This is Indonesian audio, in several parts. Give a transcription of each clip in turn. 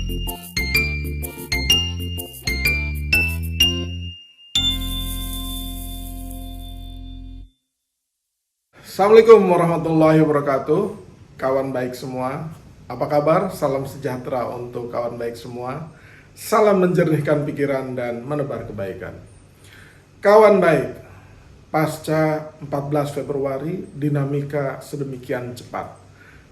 Assalamualaikum warahmatullahi wabarakatuh. Kawan baik semua, apa kabar? Salam sejahtera untuk kawan baik semua. Salam menjernihkan pikiran dan menebar kebaikan. Kawan baik, pasca 14 Februari dinamika sedemikian cepat.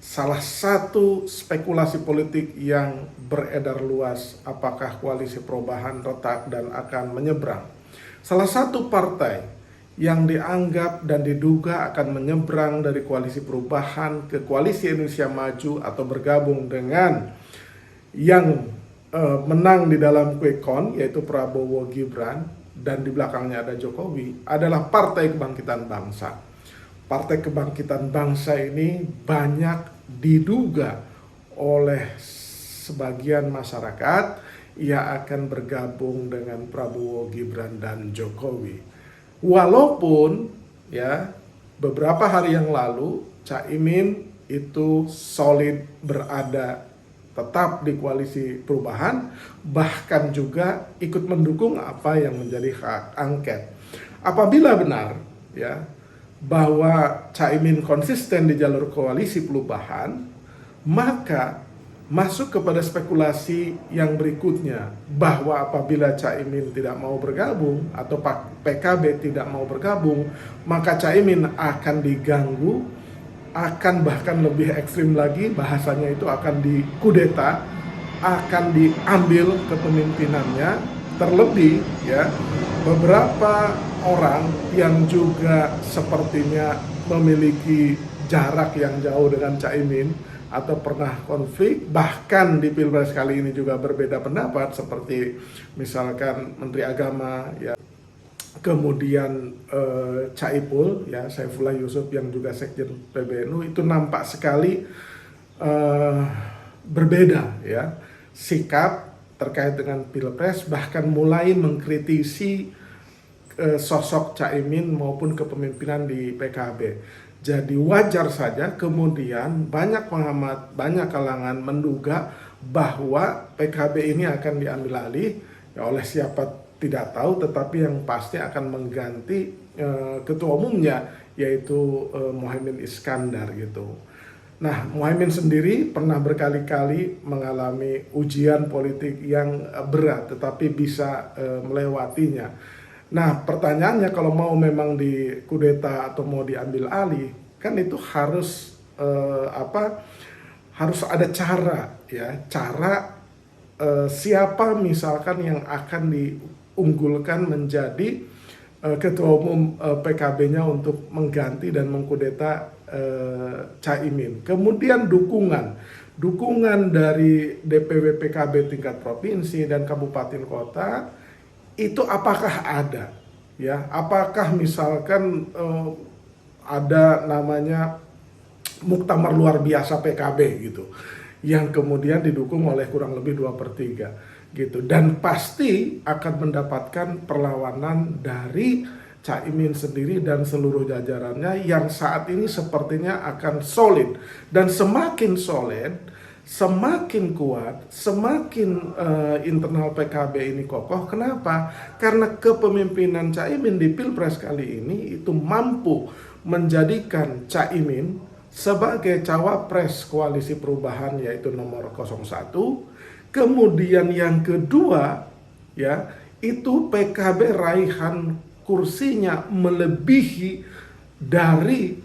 Salah satu spekulasi politik yang beredar luas, apakah koalisi perubahan retak dan akan menyeberang. Salah satu partai yang dianggap dan diduga akan menyeberang dari koalisi perubahan ke koalisi Indonesia Maju atau bergabung dengan yang menang di dalam quick count, yaitu Prabowo Gibran, dan di belakangnya ada Jokowi, adalah Partai Kebangkitan Bangsa. Partai Kebangkitan Bangsa ini banyak diduga oleh sebagian masyarakat ia akan bergabung dengan Prabowo Gibran dan Jokowi. Walaupun ya beberapa hari yang lalu Caimin itu solid berada tetap di koalisi perubahan, bahkan juga ikut mendukung apa yang menjadi hak angket. Apabila benar ya bahwa Caimin konsisten di jalur koalisi perubahan, maka masuk kepada spekulasi yang berikutnya bahwa apabila Caimin tidak mau bergabung atau PKB tidak mau bergabung, maka Caimin akan diganggu, akan bahkan lebih ekstrim lagi bahasanya itu akan dikudeta, akan diambil kepemimpinannya. Terlebih ya beberapa orang yang juga sepertinya memiliki jarak yang jauh dengan Caimin atau pernah konflik, bahkan di Pilpres kali ini juga berbeda pendapat, seperti misalkan Menteri Agama ya, kemudian Caipul ya, Saifullah Yusuf yang juga Sekjen PBNU, itu nampak sekali berbeda ya sikap terkait dengan Pilpres, bahkan mulai mengkritisi sosok Caimin maupun kepemimpinan di PKB. Jadi wajar saja kemudian banyak pengamat, banyak kalangan menduga bahwa PKB ini akan diambil alih ya, oleh siapa tidak tahu, tetapi yang pasti akan mengganti ketua umumnya, yaitu Muhaimin Iskandar gitu. Nah, Muhaimin sendiri pernah berkali-kali mengalami ujian politik yang berat, tetapi bisa melewatinya. Nah, pertanyaannya kalau mau memang dikudeta atau mau diambil alih, kan itu harus harus ada cara ya, siapa misalkan yang akan diunggulkan menjadi ketua umum PKB-nya untuk mengganti dan mengkudeta Caimin. Kemudian dukungan dari DPW PKB tingkat provinsi dan kabupaten kota itu apakah ada ya, apakah misalkan ada namanya muktamar luar biasa PKB gitu yang kemudian didukung oleh kurang lebih 2/3 gitu, dan pasti akan mendapatkan perlawanan dari Caimin sendiri dan seluruh jajarannya yang saat ini sepertinya akan solid, dan semakin solid, semakin kuat, semakin internal PKB ini kokoh. Kenapa? Karena kepemimpinan Caimin di Pilpres kali ini itu mampu menjadikan Caimin sebagai cawapres koalisi perubahan, yaitu nomor 01. Kemudian yang kedua ya, itu PKB raihan kursinya melebihi dari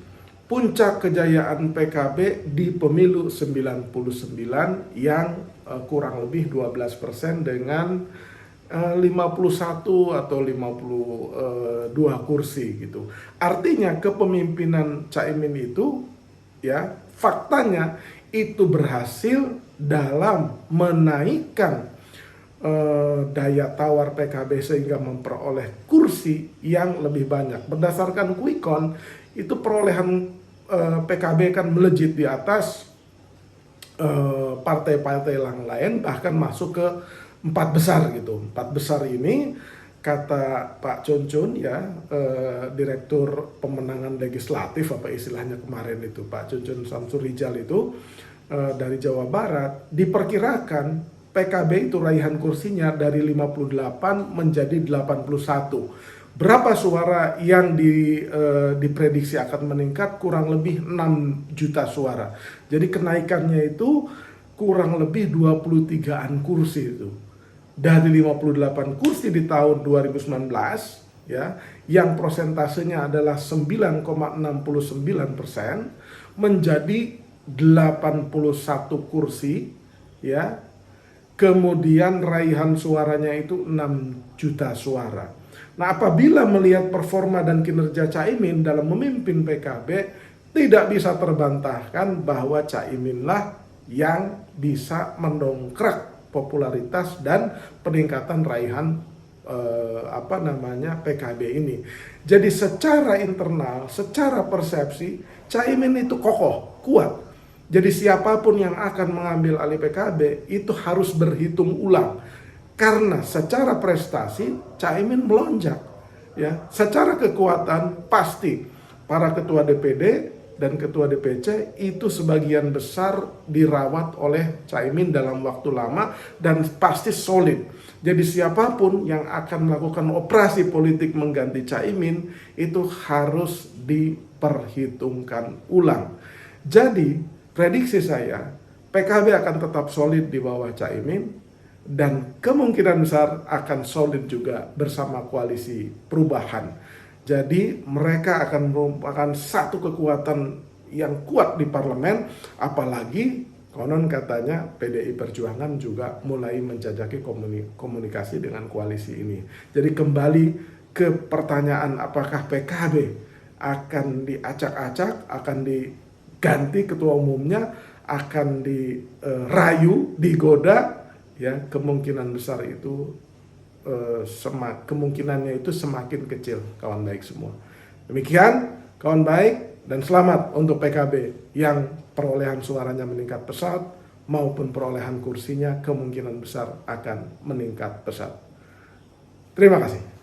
puncak kejayaan PKB di pemilu 99 yang kurang lebih 12% dengan 51 atau 52 kursi gitu. Artinya kepemimpinan Caimin itu ya faktanya itu berhasil dalam menaikkan daya tawar PKB sehingga memperoleh kursi yang lebih banyak. Berdasarkan quick count itu perolehan PKB kan melejit di atas partai-partai yang lain, bahkan masuk ke 4 besar gitu. 4 besar ini kata Pak Cuncun ya, Direktur Pemenangan Legislatif apa istilahnya kemarin itu, Pak Cuncun Samsur Rijal itu dari Jawa Barat, diperkirakan PKB itu raihan kursinya dari 58 menjadi 81. Berapa suara yang diprediksi akan meningkat? Kurang lebih 6 juta suara. Jadi kenaikannya itu kurang lebih 23-an kursi itu. Dari 58 kursi di tahun 2019 ya, yang prosentasenya adalah 9,69% menjadi 81 kursi ya. Kemudian raihan suaranya itu 6 juta suara. Nah, apabila melihat performa dan kinerja Caimin dalam memimpin PKB, tidak bisa terbantahkan bahwa Caiminlah yang bisa mendongkrak popularitas dan peningkatan raihan PKB ini. Jadi secara internal, secara persepsi, Caimin itu kokoh, kuat. Jadi siapapun yang akan mengambil alih PKB itu harus berhitung ulang. Karena secara prestasi Caimin melonjak. Ya, secara kekuatan pasti para ketua DPD dan ketua DPC itu sebagian besar dirawat oleh Caimin dalam waktu lama dan pasti solid. Jadi siapapun yang akan melakukan operasi politik mengganti Caimin itu harus diperhitungkan ulang. Jadi prediksi saya, PKB akan tetap solid di bawah Caimin dan kemungkinan besar akan solid juga bersama koalisi perubahan. Jadi mereka akan merupakan satu kekuatan yang kuat di parlemen, apalagi konon katanya PDI Perjuangan juga mulai menjajaki komunikasi dengan koalisi ini. Jadi kembali ke pertanyaan apakah PKB akan diacak-acak, akan diganti ketua umumnya, akan dirayu, digoda, ya kemungkinan besar itu kemungkinannya itu semakin kecil, kawan baik semua. Demikian kawan baik, dan selamat untuk PKB yang perolehan suaranya meningkat pesat maupun perolehan kursinya kemungkinan besar akan meningkat pesat. Terima kasih.